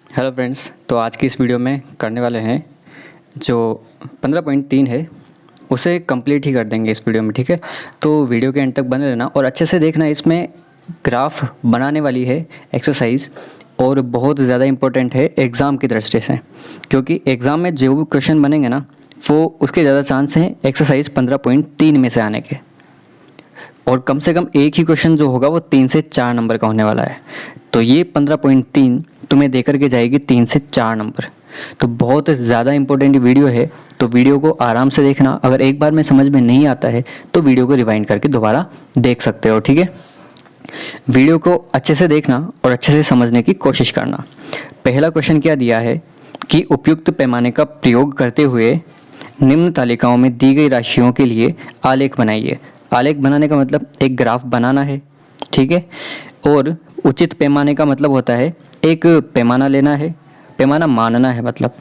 Hello friends, तो आज की इस वीडियो में करने वाले हैं जो 15.3 है उसे कंप्लीट ही कर देंगे इस वीडियो में। ठीक है, तो वीडियो के एंड तक बने रहना और अच्छे से देखना। इसमें ग्राफ बनाने वाली है एक्सरसाइज और बहुत ज़्यादा इम्पोर्टेंट है एग्ज़ाम की दृष्टि से, क्योंकि एग्ज़ाम में जो भी क्वेश्चन बनेंगे ना वो उसके ज़्यादा चांस हैं एक्सरसाइज 15.3 में से आने के, और कम से कम एक ही क्वेश्चन जो होगा वो 3 से 4 नंबर का होने वाला है। तो ये 15.3 तुम्हें दे करके जाएगी 3 से 4 नंबर। तो बहुत ज़्यादा इंपॉर्टेंट वीडियो है, तो वीडियो को आराम से देखना। अगर एक बार में समझ में नहीं आता है तो वीडियो को रिवाइंड करके दोबारा देख सकते हो। ठीक है, वीडियो को अच्छे से देखना और अच्छे से समझने की कोशिश करना। पहला क्वेश्चन क्या दिया है कि उपयुक्त पैमाने का प्रयोग करते हुए निम्न तालिकाओं में दी गई राशियों के लिए आलेख बनाइए। आलेख बनाने का मतलब एक ग्राफ बनाना है। ठीक है, और उचित पैमाने का मतलब होता है एक पैमाना लेना है, पैमाना मानना है मतलब,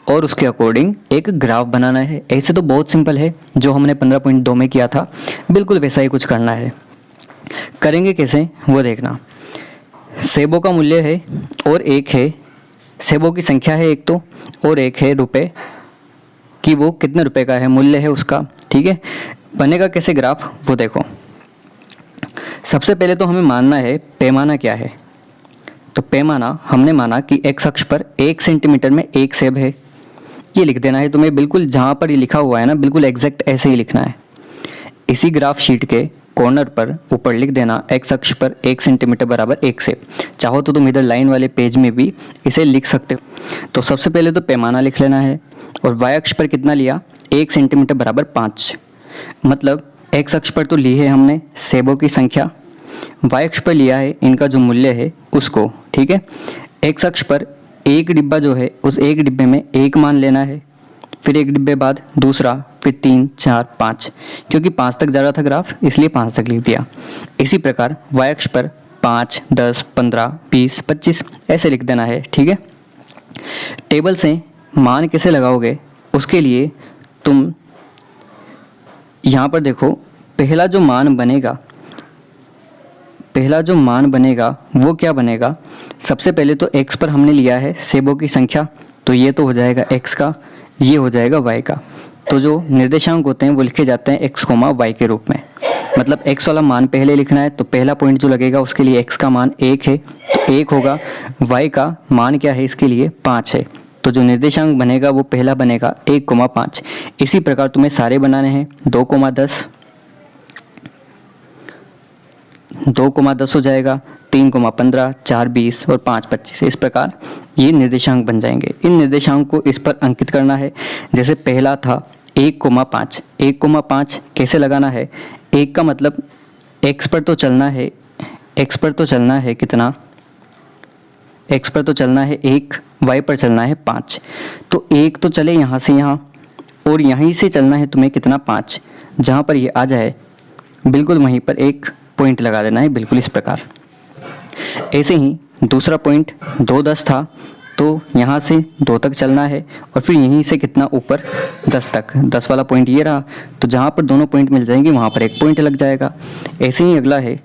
और उसके अकॉर्डिंग एक ग्राफ बनाना है। ऐसे तो बहुत सिंपल है, जो हमने 15.2 में किया था बिल्कुल वैसा ही कुछ करना है। करेंगे कैसे वो देखना। सेबों का मूल्य है और एक है, सेबों की संख्या है एक तो, और एक है रुपए कि वो कितने रुपए का है, मूल्य है उसका। ठीक है, बनेगा कैसे ग्राफ वो देखो। सबसे पहले तो हमें मानना है पैमाना क्या है। तो पैमाना हमने माना कि एक्स अक्ष पर 1 सेंटीमीटर में 1 सेब है। ये लिख देना है तुम्हें, बिल्कुल जहाँ पर ये लिखा हुआ है ना बिल्कुल एग्जैक्ट ऐसे ही लिखना है। इसी ग्राफ शीट के कॉर्नर पर ऊपर लिख देना एक्स अक्ष पर 1 सेंटीमीटर बराबर 1 सेब। चाहो तो तुम इधर लाइन वाले पेज में भी इसे लिख सकते हो। तो सबसे पहले तो पैमाना लिख लेना है, और वाई अक्ष पर कितना लिया, 1 सेंटीमीटर बराबर 5। मतलब एक्स अक्ष पर तो ली है हमने सेबों की संख्या, वाई अक्ष पर लिया है इनका जो मूल्य है उसको। ठीक है, एक्स अक्ष पर एक डिब्बा जो है उस एक डिब्बे में एक मान लेना है, फिर एक डिब्बे बाद दूसरा, फिर 3, 4, 5, क्योंकि 5 तक जा रहा था ग्राफ इसलिए 5 तक लिख दिया। इसी प्रकार वाई अक्ष पर 5, 10, 15, 20, 25 ऐसे लिख देना है। ठीक है, टेबल से मान कैसे लगाओगे उसके लिए तुम यहाँ पर देखो, पहला जो मान बनेगा वो क्या बनेगा। सबसे पहले तो x पर हमने लिया है सेबों की संख्या, तो ये तो हो जाएगा x का, ये हो जाएगा y का। तो जो निर्देशांक होते हैं वो लिखे जाते हैं x, y के रूप में। मतलब x वाला मान पहले लिखना है, तो पहला पॉइंट जो लगेगा उसके लिए x का मान 1 है तो 1 होगा, y का मान क्या है इसके लिए 5 है। तो जो निर्देशांक बनेगा वो पहला बनेगा 1,5। इसी प्रकार तुम्हें सारे बनाने हैं, 2,10, 2,10 हो जाएगा, 3,15, 4, 20 और 5, 25। इस प्रकार ये निर्देशांक बन जाएंगे। इन निर्देशांक को इस पर अंकित करना है। जैसे पहला था 1,5, 1,5 कैसे लगाना है। 1 का मतलब x पर तो चलना है, x पर तो चलना है कितना, x पर तो चलना है 1, y पर चलना है 5। तो 1 तो चले यहाँ से यहाँ, और यहीं से चलना है तुम्हें कितना 5। जहाँ पर ये आ जाए बिल्कुल वहीं पर एक पॉइंट लगा देना है, बिल्कुल इस प्रकार। ऐसे ही दूसरा पॉइंट 2,10 था, तो यहाँ से 2 तक चलना है, और फिर यहीं से कितना ऊपर 10 तक, 10 वाला पॉइंट ये रहा। तो जहाँ पर दोनों पॉइंट मिल जाएंगे वहाँ पर एक पॉइंट लग जाएगा। ऐसे ही अगला है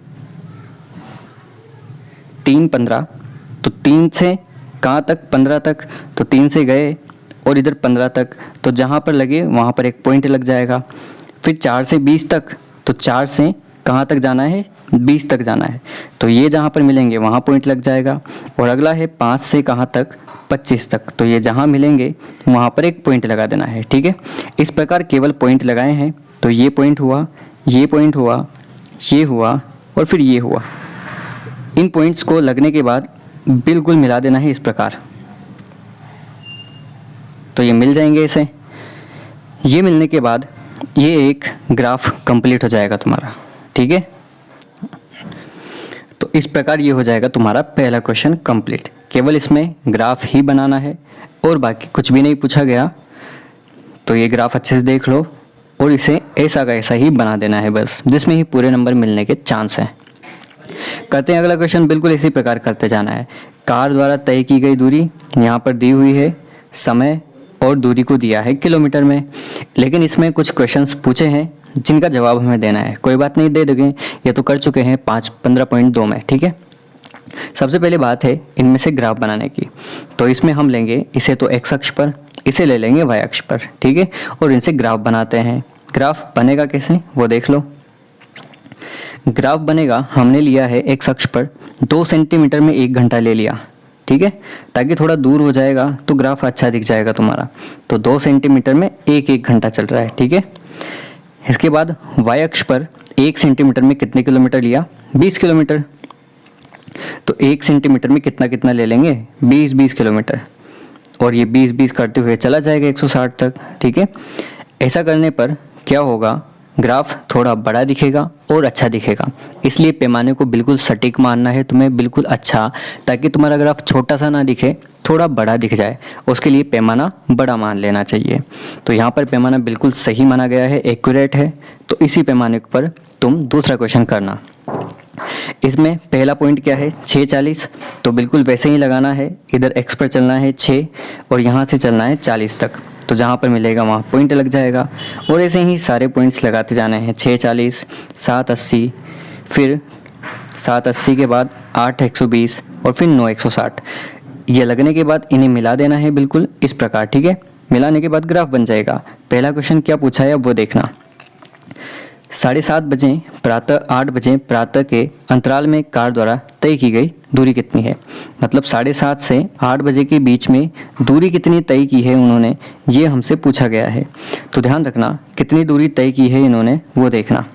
3,15, तो 3 से कहाँ तक, 15 तक, तो 3 से गए और इधर 15 तक, तो जहाँ पर लगे वहाँ पर एक पॉइंट लग जाएगा। फिर 4 से 20 तक, तो 4 से कहाँ तक जाना है, 20 तक जाना है, तो ये जहाँ पर मिलेंगे वहाँ पॉइंट लग जाएगा। और अगला है 5 से कहाँ तक, 25 तक, तो ये जहाँ मिलेंगे वहाँ पर एक पॉइंट लगा देना है। ठीक है, इस प्रकार केवल पॉइंट लगाए हैं, तो ये पॉइंट हुआ, ये पॉइंट हुआ, ये हुआ और फिर ये हुआ। इन पॉइंट्स को लगने के बाद बिल्कुल मिला देना है इस प्रकार, तो ये मिल जाएंगे ऐसे। ये मिलने के बाद ये एक ग्राफ कंप्लीट हो जाएगा तुम्हारा। ठीक है, तो इस प्रकार ये हो जाएगा तुम्हारा पहला क्वेश्चन कंप्लीट। केवल इसमें ग्राफ ही बनाना है और बाकी कुछ भी नहीं पूछा गया। तो ये ग्राफ अच्छे से देख लो और इसे ऐसा का ऐसा ही बना देना है बस, जिसमें ही पूरे नंबर मिलने के चांस हैं। करते हैं अगला क्वेश्चन। बिल्कुल इसी प्रकार करते जाना है। कार द्वारा तय की गई दूरी यहाँ पर दी हुई है, समय और दूरी को दिया है किलोमीटर में, लेकिन इसमें कुछ क्वेश्चंस पूछे हैं जिनका जवाब हमें देना है। कोई बात नहीं, दे दोगे, ये तो कर चुके हैं 15.2 में। ठीक है, सबसे पहले बात है इनमें से ग्राफ बनाने की। तो इसमें हम लेंगे इसे तो x अक्ष पर, इसे ले लेंगे y अक्ष पर, ठीक है, और इनसे ग्राफ बनाते हैं। ग्राफ बनेगा कैसे वो देख लो। ग्राफ बनेगा, हमने लिया है x अक्ष पर 2 सेंटीमीटर में 1 घंटा ले लिया, ठीक है, ताकि थोड़ा दूर हो जाएगा तो ग्राफ अच्छा दिख जाएगा तुम्हारा। तो 2 सेंटीमीटर में 1 घंटा चल रहा है, ठीक है। इसके बाद y अक्ष पर 1 सेंटीमीटर में कितने किलोमीटर लिया, 20 किलोमीटर। तो 1 सेंटीमीटर में कितना कितना ले लेंगे, 20 किलोमीटर, और ये 20 करते हुए चला जाएगा 160 तक, ठीक है। ऐसा करने पर क्या होगा, ग्राफ थोड़ा बड़ा दिखेगा और अच्छा दिखेगा। इसलिए पैमाने को बिल्कुल सटीक मानना है तुम्हें, बिल्कुल अच्छा, ताकि तुम्हारा ग्राफ छोटा सा ना दिखे, थोड़ा बड़ा दिख जाए। उसके लिए पैमाना बड़ा मान लेना चाहिए। तो यहाँ पर पैमाना बिल्कुल सही माना गया है, एक्यूरेट है। तो इसी पैमाने पर तुम दूसरा क्वेश्चन करना। इसमें पहला पॉइंट क्या है, 640, तो बिल्कुल वैसे ही लगाना है। इधर x पर चलना है 6 और यहाँ से चलना है 40 तक। तो जहाँ पर मिलेगा वहाँ पॉइंट लग जाएगा, और ऐसे ही सारे पॉइंट्स लगाते जाने हैं। 640, 780, फिर 780 के बाद 8 120 और फिर 9 160। ये लगने के बाद इन्हें मिला देना है बिल्कुल इस प्रकार, ठीक है। मिलाने के बाद ग्राफ बन जाएगा। पहला क्वेश्चन क्या पूछा है अब वो देखना। 7:30 बजे प्रातः 8 बजे प्रातः के अंतराल में कार द्वारा तय की गई दूरी कितनी है। मतलब 7:30 से 8 बजे के बीच में दूरी कितनी तय की है उन्होंने, ये हमसे पूछा गया है। तो ध्यान रखना कितनी दूरी तय की है इन्होंने वो देखना।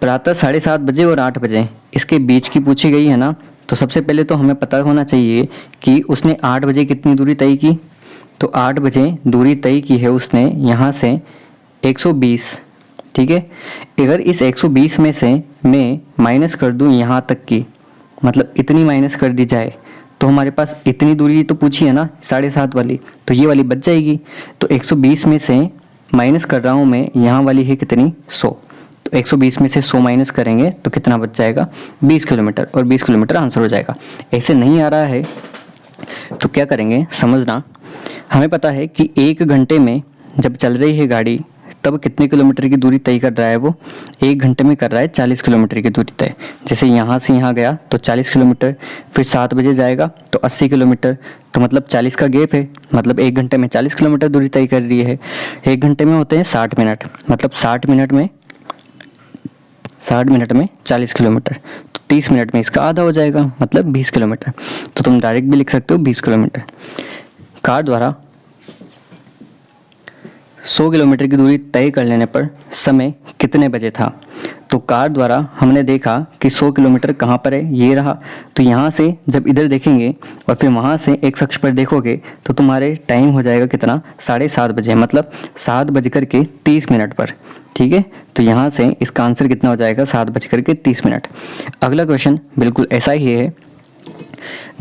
प्रातः 7:30 बजे और 8 बजे इसके बीच की पूछी गई है ना। तो सबसे पहले तो हमें पता होना चाहिए कि उसने 8 बजे कितनी दूरी तय की। तो 8 बजे दूरी तय की है उसने यहाँ से 120, ठीक है। अगर इस 120 में से मैं माइनस कर दूं यहाँ तक की, मतलब इतनी माइनस कर दी जाए, तो हमारे पास इतनी दूरी तो पूछी है ना 7.5 वाली, तो ये वाली बच जाएगी। तो 120 में से माइनस कर रहा हूँ मैं, यहाँ वाली है कितनी 100। तो 120 में से 100 माइनस करेंगे तो कितना बच जाएगा 20 किलोमीटर, और 20 किलोमीटर आंसर हो जाएगा। ऐसे नहीं आ रहा है तो क्या करेंगे समझना। हमें पता है कि 1 घंटे में जब चल रही है गाड़ी तब कितने किलोमीटर की दूरी तय कर रहा है वो, 1 घंटे में कर रहा है 40 किलोमीटर की दूरी तय। जैसे यहाँ से यहाँ गया तो 40 किलोमीटर, फिर 7 बजे जाएगा तो 80 किलोमीटर। तो मतलब 40 का गैप है, मतलब 1 घंटे में 40 किलोमीटर दूरी तय कर रही है। 1 घंटे में होते हैं 60 मिनट, मतलब 60 मिनट में 40 किलोमीटर, तो 30 मिनट में इसका आधा हो जाएगा, मतलब 20 किलोमीटर। तो तुम डायरेक्ट भी लिख सकते हो 20 किलोमीटर। कार द्वारा 100 किलोमीटर की दूरी तय कर लेने पर समय कितने बजे था। तो कार द्वारा हमने देखा कि 100 किलोमीटर कहाँ पर है, ये रहा। तो यहाँ से जब इधर देखेंगे और फिर वहाँ से एक अक्ष पर देखोगे तो तुम्हारे टाइम हो जाएगा कितना 7:30 बजे, मतलब 7:30 पर, ठीक है। तो यहाँ से इसका आंसर कितना हो जाएगा 7:30। अगला क्वेश्चन बिल्कुल ऐसा ही है।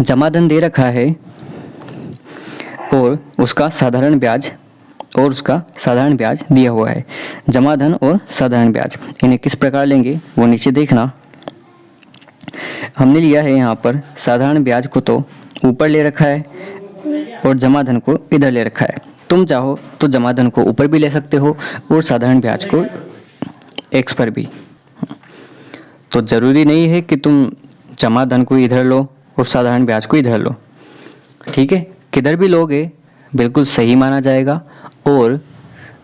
जमा धन दे रखा है और उसका साधारण ब्याज दिया हुआ है। जमा धन और साधारण ब्याज इन्हें किस प्रकार लेंगे वो नीचे देखना। हमने लिया है यहाँ पर साधारण ब्याज को तो ऊपर ले रखा है और जमा धन को इधर ले रखा है। तुम चाहो तो जमा धन को ऊपर भी ले सकते हो और साधारण ब्याज को x पर भी। तो ज़रूरी नहीं है कि तुम जमा धन को इधर लो और साधारण ब्याज को इधर लो, ठीक है। किधर भी लोगे बिल्कुल सही माना जाएगा और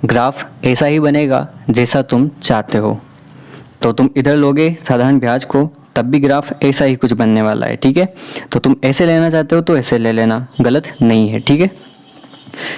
ग्राफ ऐसा ही बनेगा जैसा तुम चाहते हो। तो तुम इधर लोगे साधारण ब्याज को तब भी ग्राफ ऐसा ही कुछ बनने वाला है, ठीक है। तो तुम ऐसे लेना चाहते हो तो ऐसे ले लेना, गलत नहीं है, ठीक है।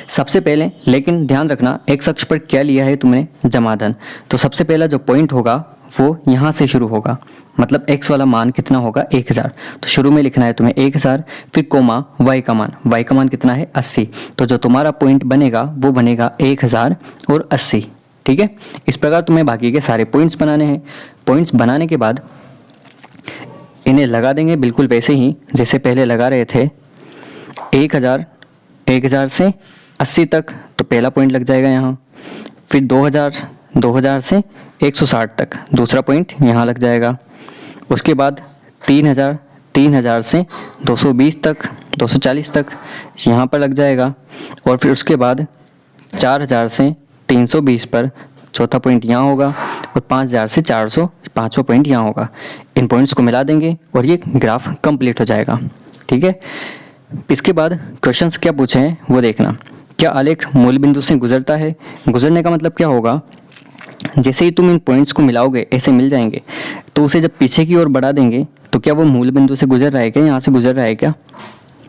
सबसे पहले लेकिन ध्यान रखना x अक्ष पर क्या लिया है तुमने, जमा धन। तो सबसे पहला जो पॉइंट होगा वो यहाँ से शुरू होगा, मतलब x वाला मान कितना होगा 1000। तो शुरू में लिखना है तुम्हें 1000, फिर कोमा y का मान कितना है 80। तो जो तुम्हारा पॉइंट बनेगा वो बनेगा 1080, ठीक है। इस प्रकार तुम्हें बाकी के सारे पॉइंट्स बनाने हैं। पॉइंट्स बनाने के बाद इन्हें लगा देंगे बिल्कुल वैसे ही जैसे पहले लगा रहे थे। 1000 से 80 तक तो पहला पॉइंट लग जाएगा यहाँ, फिर 2000 से 160 तक दूसरा पॉइंट यहाँ लग जाएगा। उसके बाद 3000 से 220 तक 240 तक यहाँ पर लग जाएगा। और फिर उसके बाद 4000 से 320 पर चौथा पॉइंट यहाँ होगा, और 5000 से 5वां पॉइंट यहाँ होगा। इन पॉइंट्स को मिला देंगे और ये ग्राफ कंप्लीट हो जाएगा। ठीक है, इसके बाद क्वेश्चंस क्या पूछे हैं वो देखना। क्या आलेख मूल बिंदु से गुजरता है? गुजरने का मतलब क्या होगा, जैसे ही तुम इन पॉइंट्स को मिलाओगे ऐसे मिल जाएंगे, तो उसे जब पीछे की ओर बढ़ा देंगे तो क्या वो मूल बिंदु से गुजर रहा है क्या, यहाँ से गुजर रहा है क्या,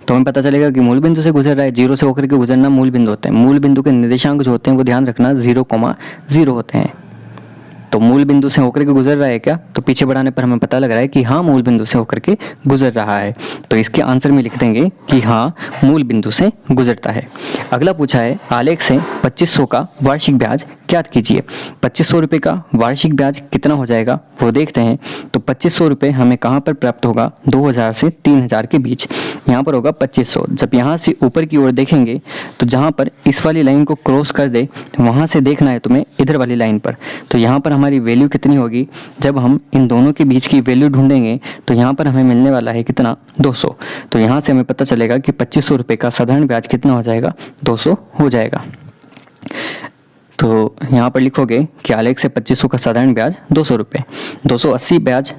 तो हमें पता चलेगा कि मूल बिंदु से गुजर रहा है। 0 से होकर के गुजरना मूल बिंदु होते हैं। मूल बिंदु के निर्देशांक जो होते हैं वो ध्यान रखना 0,0 होते हैं। तो मूल बिंदु से होकर के गुजर रहा है क्या, तो पीछे बढ़ाने पर हमें पता लग रहा है कि हाँ मूल बिंदु से होकर के गुजर रहा है। तो इसके आंसर में लिख देंगे कि हाँ मूल बिंदु से गुजरता है। अगला पूछा है आलेख से 2500 का वार्षिक ब्याज ज्ञात कीजिए। 2500 रुपये का वार्षिक ब्याज कितना हो जाएगा वो देखते हैं। तो 2500 रुपये हमें कहाँ पर प्राप्त होगा, 2000 से 3000 के बीच। यहाँ पर होगा 2500। जब यहाँ से ऊपर की ओर देखेंगे तो जहाँ पर इस वाली लाइन को क्रॉस कर दे वहाँ से देखना है तुम्हें इधर वाली लाइन पर। तो यहाँ पर हमारी वैल्यू कितनी होगी, जब हम इन दोनों के बीच की वैल्यू ढूंढेंगे तो यहाँ पर हमें मिलने वाला है कितना, 200। तो यहाँ से हमें पता चलेगा कि 2500 रुपये का साधारण ब्याज कितना हो जाएगा, 200 हो जाएगा। तो यहाँ पर लिखोगे कि आलेख से 2500 का साधारण ब्याज 200 रुपये। 280 ब्याज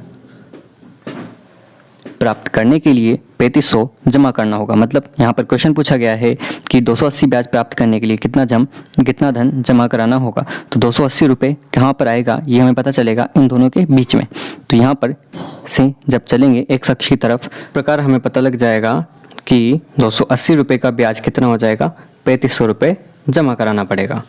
प्राप्त करने के लिए 3500 जमा करना होगा। मतलब यहाँ पर क्वेश्चन पूछा गया है कि 280 ब्याज प्राप्त करने के लिए कितना धन जमा कराना होगा। तो 280 रुपये कहाँ पर आएगा ये हमें पता चलेगा इन दोनों के बीच में। तो यहाँ पर से जब चलेंगे एक अक्ष की तरफ, प्रकार हमें पता लग जाएगा कि 280 रुपये का ब्याज कितना हो जाएगा, 3500 रुपये जमा कराना पड़ेगा।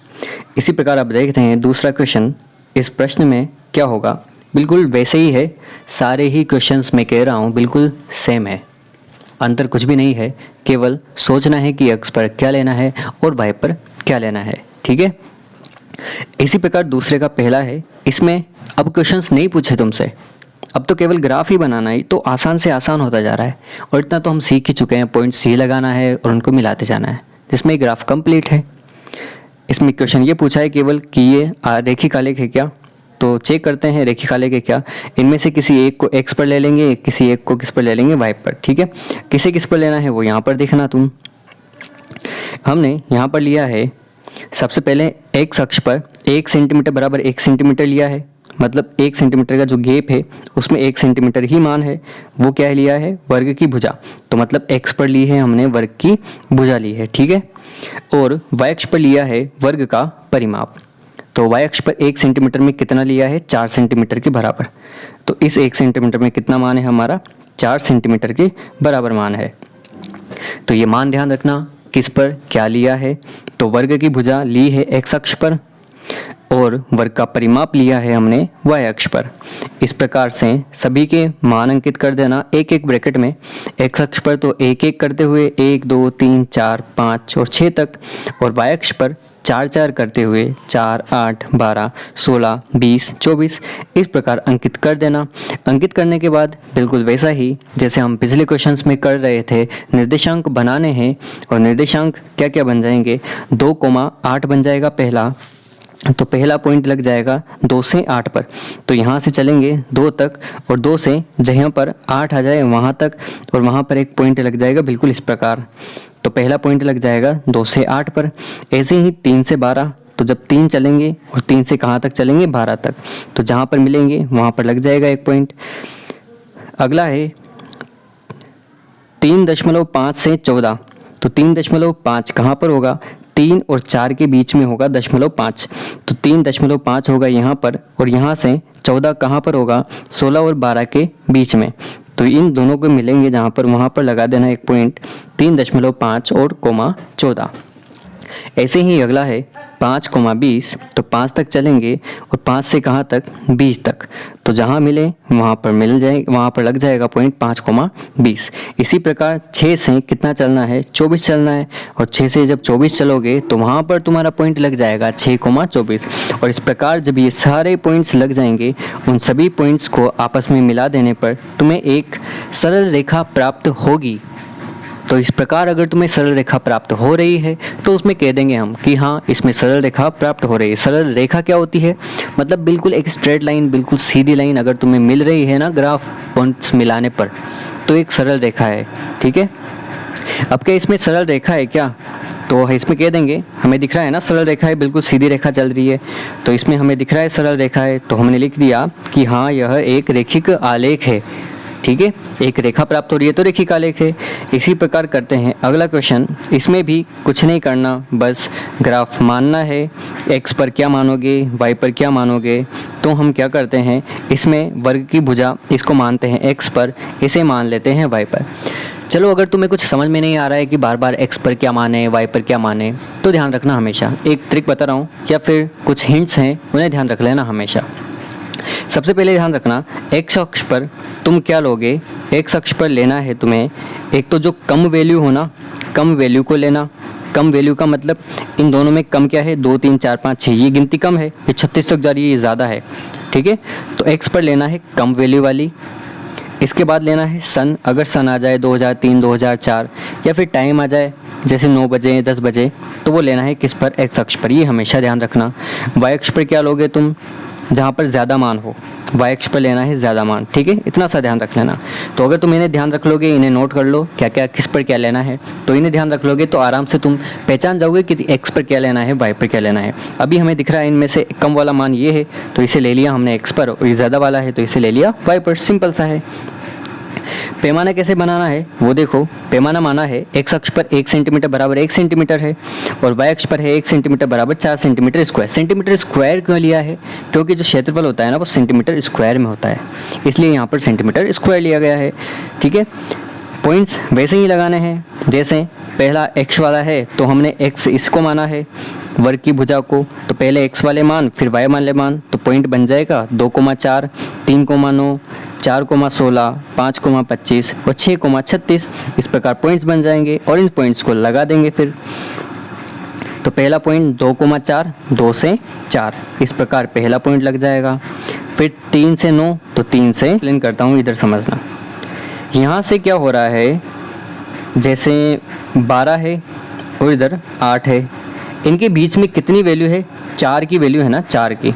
इसी प्रकार अब देखते हैं दूसरा क्वेश्चन। इस प्रश्न में क्या होगा, बिल्कुल वैसे ही है। सारे ही क्वेश्चंस मैं कह रहा हूँ बिल्कुल सेम है, अंतर कुछ भी नहीं है। केवल सोचना है कि एक्स पर क्या लेना है और वाई पर क्या लेना है। ठीक है, इसी प्रकार दूसरे का पहला है। इसमें अब क्वेश्चंस नहीं पूछे तुमसे, अब तो केवल ग्राफ ही बनाना है। तो आसान से आसान होता जा रहा है और इतना तो हम सीख ही चुके हैं। पॉइंट सी लगाना है और उनको मिलाते जाना है, जिसमें ग्राफ कंप्लीट है। इसमें क्वेश्चन ये पूछा है केवल कि ये रेखिक आलेख है क्या। तो चेक करते हैं रेखिक आलेख है क्या। इनमें से किसी एक को एक्स पर ले लेंगे, किसी एक को किस पर ले लेंगे, वाई पर। ठीक है, किसे किस पर लेना है वो यहाँ पर देखना तुम। हमने यहाँ पर लिया है सबसे पहले एक्स अक्ष पर 1 सेंटीमीटर बराबर 1 सेंटीमीटर लिया है। मतलब 1 सेंटीमीटर का जो गैप है उसमें 1 सेंटीमीटर ही मान है। वो क्या लिया है, वर्ग की भुजा। तो मतलब एक्स पर ली है हमने वर्ग की भुजा ली है। ठीक है, और वाई अक्ष पर लिया है वर्ग का परिमाप। तो वाई अक्ष पर 1 सेंटीमीटर में कितना लिया है, 4 सेंटीमीटर के बराबर। तो इस 1 सेंटीमीटर में कितना मान है हमारा, 4 सेंटीमीटर के बराबर मान है। तो ये मान ध्यान रखना किस पर क्या लिया है। तो वर्ग की भुजा ली है एक्स अक्ष पर और वर्ग का परिमाप लिया है हमने वाई अक्ष पर। इस प्रकार से सभी के मान अंकित कर देना एक एक ब्रैकेट में। एक्स अक्ष पर तो एक एक करते हुए 1 2 3 4 5 और 6 तक, और वाई अक्ष पर 4 4 करते हुए 4 8 12 16 20 24 इस प्रकार अंकित कर देना। अंकित करने के बाद बिल्कुल वैसा ही जैसे हम पिछले क्वेश्चंस में कर रहे थे, निर्देशांक बनाने हैं। और निर्देशांक क्या क्या बन जाएंगे, 2,8 बन जाएगा पहला। तो पहला पॉइंट लग जाएगा 2 से 8 पर। तो यहाँ से चलेंगे 2 तक और 2 से जहाँ पर 8 आ जाए वहाँ तक, और वहाँ पर एक पॉइंट लग जाएगा बिल्कुल इस प्रकार। तो पहला पॉइंट लग जाएगा 2 से 8 पर। ऐसे ही 3 से 12, तो जब 3 चलेंगे और 3 से कहाँ तक चलेंगे, 12 तक। तो जहाँ पर मिलेंगे वहाँ पर लग जाएगा एक पॉइंट। अगला है 3.5 से 14। तो 3.5 कहाँ पर होगा, 3 और 4 के बीच में होगा 0.5। तो 3.5 होगा यहाँ पर, और यहाँ से 14 कहाँ पर होगा, 16 और 12 के बीच में। तो इन दोनों को मिलेंगे जहाँ पर, वहाँ पर लगा देना एक पॉइंट, 3.5 और 14। ऐसे ही अगला है 5,20। तो 5 तक चलेंगे और 5 से कहाँ तक, 20 तक। तो जहाँ मिले वहाँ पर मिल जाए, वहाँ पर लग जाएगा पॉइंट 5,20। इसी प्रकार 6 से कितना चलना है, 24 चलना है। और 6 से जब 24 चलोगे तो वहाँ पर तुम्हारा पॉइंट लग जाएगा 6,24। और इस प्रकार जब ये सारे पॉइंट्स लग जाएंगे, उन सभी पॉइंट्स को आपस में मिला देने पर तुम्हें एक सरल रेखा प्राप्त होगी। तो इस प्रकार अगर तुम्हें सरल रेखा प्राप्त हो रही है तो उसमें कह देंगे हम कि हाँ इसमें सरल रेखा प्राप्त हो रही है। सरल रेखा क्या होती है, मतलब बिल्कुल एक स्ट्रेट लाइन, बिल्कुल सीधी लाइन अगर तुम्हें मिल रही है ना ग्राफ पॉइंट्स मिलाने पर, तो एक सरल रेखा है। ठीक है, अब क्या इसमें सरल रेखा है क्या, तो इसमें कह देंगे, हमें दिख रहा है ना सरल रेखा है, बिल्कुल सीधी रेखा चल रही है, तो इसमें हमें दिख रहा है सरल रेखा है, तो हमने लिख दिया कि हाँ यह एक रेखिक आलेख है। ठीक है, एक रेखा प्राप्त हो रही है तो रेखिक आलेख है। इसी प्रकार करते हैं अगला क्वेश्चन। इसमें भी कुछ नहीं करना, बस ग्राफ मानना है। x पर क्या मानोगे, y पर क्या मानोगे। तो हम क्या करते हैं, इसमें वर्ग की भुजा इसको मानते हैं x पर, इसे मान लेते हैं y पर। चलो, अगर तुम्हें कुछ समझ में नहीं आ रहा है कि बार बार x पर क्या माने, y पर क्या माने, तो ध्यान रखना हमेशा, एक ट्रिक बता रहा हूँ या फिर कुछ हिंट्स हैं, उन्हें ध्यान रख लेना हमेशा। सबसे पहले ध्यान रखना, x अक्ष पर तुम क्या लोगे, x अक्ष पर लेना है तुम्हें एक तो जो कम वैल्यू हो ना, कम वैल्यू को लेना। कम वैल्यू का मतलब इन दोनों में कम क्या है, 2 3 4 5 6, ये गिनती कम है, ये 36 तक जा रही है, ये ज़्यादा है। ठीक है, तो x पर लेना है कम वैल्यू वाली। इसके बाद लेना है सन, अगर सन आ जाए 2003 2004 या फिर टाइम आ जाए जैसे 9 बजे 10 बजे, तो वो लेना है किस पर, x अक्ष पर, ये हमेशा ध्यान रखना। y अक्ष पर क्या लोगे तुम, जहाँ पर ज़्यादा मान हो, y अक्ष पर लेना है ज़्यादा मान। ठीक है, इतना सा ध्यान रख लेना। तो अगर तुम इन्हें ध्यान रख लोगे, इन्हें नोट कर लो क्या क्या किस पर क्या लेना है, तो इन्हें ध्यान रख लोगे तो आराम से तुम पहचान जाओगे कि x पर क्या लेना है, y पर क्या लेना है। अभी हमें दिख रहा है इनमें से कम वाला मान ये है, तो इसे ले लिया हमने x पर, और ये ज़्यादा वाला है तो इसे ले लिया y पर। सिंपल सा है। पैमाना कैसे बनाना है वो देखो, पैमाना माना है x अक्ष पर 1 सेंटीमीटर बराबर 1 सेंटीमीटर है, और y अक्ष पर है 1 सेंटीमीटर बराबर 4 सेंटीमीटर स्क्वायर। सेंटीमीटर स्क्वायर क्यों लिया है, क्योंकि जो क्षेत्रफल होता है ना वो सेंटीमीटर स्क्वायर में होता है, इसलिए यहाँ पर सेंटीमीटर स्क्वायर लिया गया है। ठीक है, पॉइंट्स वैसे ही लगाने हैं, जैसे पहला x वाला है तो हमने x इसको माना है, वर्ग की भुजा को, तो पहले x वाले मान फिर y वाले मान, तो पॉइंट बन जाएगा 2,4 3,9 4,16 5,25 और 6,36। इस प्रकार पॉइंट्स बन जाएंगे और इन पॉइंट्स को लगा देंगे फिर। तो पहला पॉइंट 2,4, 2 से 4, इस प्रकार पहला पॉइंट लग जाएगा। फिर 3 से 9, तो 3 से एक्सप्लेन करता हूँ, इधर समझना। यहाँ से क्या हो रहा है, जैसे 12 है और इधर 8 है, इनके बीच में कितनी वैल्यू है, 4 की वैल्यू है ना, 4 की,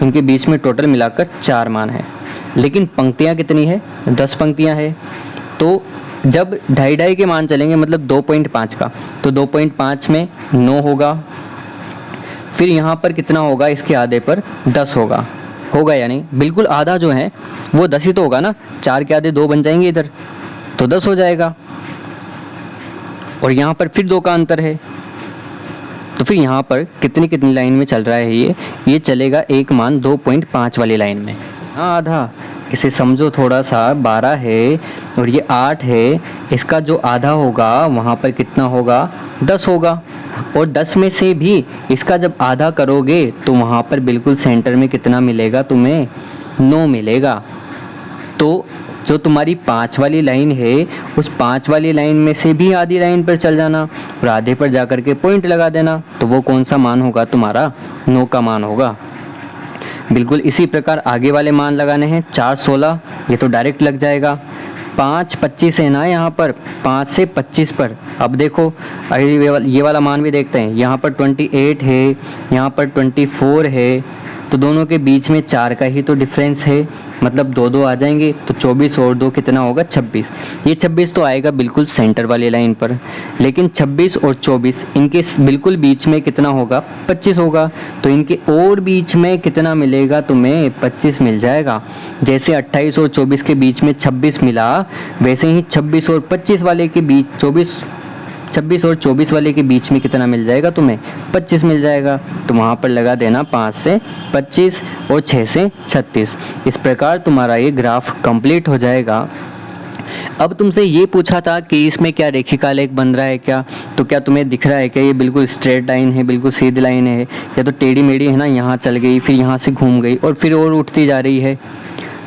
इनके बीच में टोटल मिलाकर 4 मान है। लेकिन पंक्तियाँ कितनी है, 10 पंक्तियाँ है। तो जब 2.5 के मान चलेंगे, मतलब 2.5 का, तो 2.5 में 9 होगा, फिर यहाँ पर कितना होगा, इसके आधे पर 10 होगा या नहीं, बिल्कुल आधा जो है वो 10 ही तो होगा ना, 4 के आधे 2 बन जाएंगे इधर, तो 10 हो जाएगा। और यहाँ पर फिर 2 का अंतर है, तो फिर यहाँ पर कितनी लाइन में चल रहा है, ये चलेगा एक मान 2.5 वाली लाइन में। हाँ, आधा, इसे समझो थोड़ा सा, 12 है और ये 8 है, इसका जो आधा होगा वहाँ पर कितना होगा, 10 होगा। और 10 में से भी इसका जब आधा करोगे तो वहाँ पर बिल्कुल सेंटर में कितना मिलेगा तुम्हें, 9 मिलेगा। तो जो तुम्हारी 5 वाली लाइन है, उस 5 वाली लाइन में से भी आधी लाइन पर चल जाना और आधे पर जा कर के पॉइंट लगा देना, तो वो कौन सा मान होगा तुम्हारा, 9 का मान होगा। बिल्कुल इसी प्रकार आगे वाले मान लगाने हैं। 4 16, ये तो डायरेक्ट लग जाएगा। 5 25 है ना, यहाँ पर 5 से 25 पर, अब देखो ये वाला मान भी देखते हैं, यहाँ पर 28 है, यहाँ पर 24 है, तो दोनों के बीच में 4 का ही तो डिफरेंस है, मतलब 2 आ जाएंगे, तो 24 और 2 कितना होगा, 26। ये 26 तो आएगा बिल्कुल सेंटर वाली लाइन पर, लेकिन 26 और 24 इनके बिल्कुल बीच में कितना होगा, 25 होगा। तो इनके और बीच में कितना मिलेगा तुम्हें, 25 मिल जाएगा। जैसे 28 और 24 के बीच में 26 मिला, वैसे ही 26 और 25 वाले के बीच 26 और 24 वाले के बीच में कितना मिल जाएगा तुम्हें, 25 मिल जाएगा। तो वहाँ पर लगा देना 5 से 25 और 6 से 36। इस प्रकार तुम्हारा ये ग्राफ कंप्लीट हो जाएगा। अब तुमसे ये पूछा था कि इसमें क्या रेखिका आलेख बन रहा है क्या, तो क्या तुम्हें दिख रहा है क्या, ये बिल्कुल स्ट्रेट लाइन है, बिल्कुल सीधी लाइन है, या तो टेढ़ी मेढ़ी है ना, यहाँ चल गई फिर यहाँ से घूम गई और फिर और उठती जा रही है।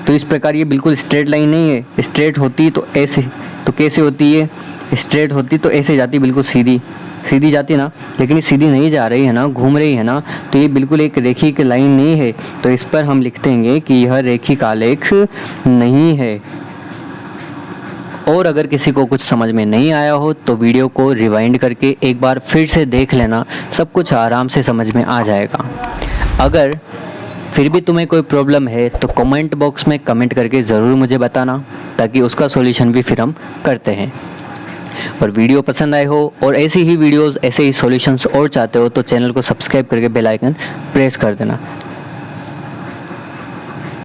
तो इस प्रकार ये बिल्कुल स्ट्रेट लाइन नहीं है। स्ट्रेट होती तो ऐसे, तो कैसे होती है, स्ट्रेट होती तो ऐसे जाती, बिल्कुल सीधी जाती ना, लेकिन ये सीधी नहीं जा रही है ना, घूम रही है ना, तो ये बिल्कुल एक रेखिक लाइन नहीं है। तो इस पर हम लिख देंगे कि यह रेखिक आलेख नहीं है। और अगर किसी को कुछ समझ में नहीं आया हो तो वीडियो को रिवाइंड करके एक बार फिर से देख लेना, सब कुछ आराम से समझ में आ जाएगा। अगर फिर भी तुम्हें कोई प्रॉब्लम है तो कमेंट बॉक्स में कमेंट करके ज़रूर मुझे बताना, ताकि उसका सॉल्यूशन भी फिर हम करते हैं। और वीडियो पसंद आए हो और ऐसी ही वीडियोस, ऐसे ही सॉल्यूशंस और चाहते हो तो चैनल को सब्सक्राइब करके बेल आइकन प्रेस कर देना।